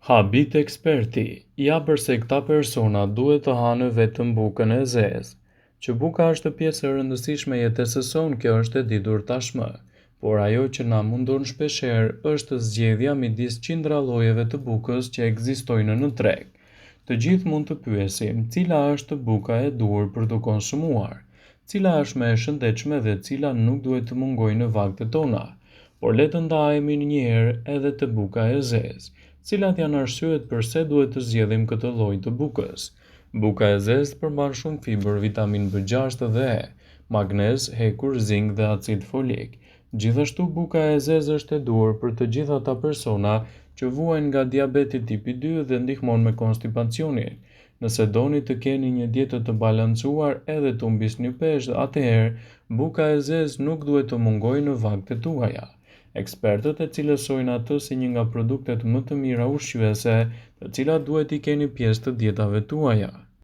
Habit eksperti, ja përse këta persona duhet të hanë vetëm bukën e zezë. Që buka është pjesë e rëndësishme e jetesës sonë, kjo është e ditur tashmë, por ajo që na mundon shpeshherë është zgjedhja midis qindra llojeve të bukës që ekzistojnë në treg. Të gjithë mund të pyesim, cila është buka e duhur për të konsumuar, cila është më e shëndetshme dhe cila nuk duhet të mungojë në vaktet tona. Por le të ndahemi njëherë edhe te buka e zezë. Cilat janë arsyet pse duhet të zgjedhim këtë lloj të bukës? Buka e zezë përmban shumë fibër, vitaminë B6 dhe E, magnez, hekur, zink dhe acid folik. Gjithashtu buka e zezë është e duhur për të gjithë ata persona që vuajnë nga diabeti tipi 2 dhe ndihmon me konstipacionin. Nëse doni të keni një dietë të balancuar edhe të humbisni peshë, atëherë buka e zezë nuk duhet të mungojë në vaktet tuaja. Ekspertët e cilësojnë atë si një nga produktet më të mira ushqyese, të cilat duhet i keni pjesë të dietave tuaja.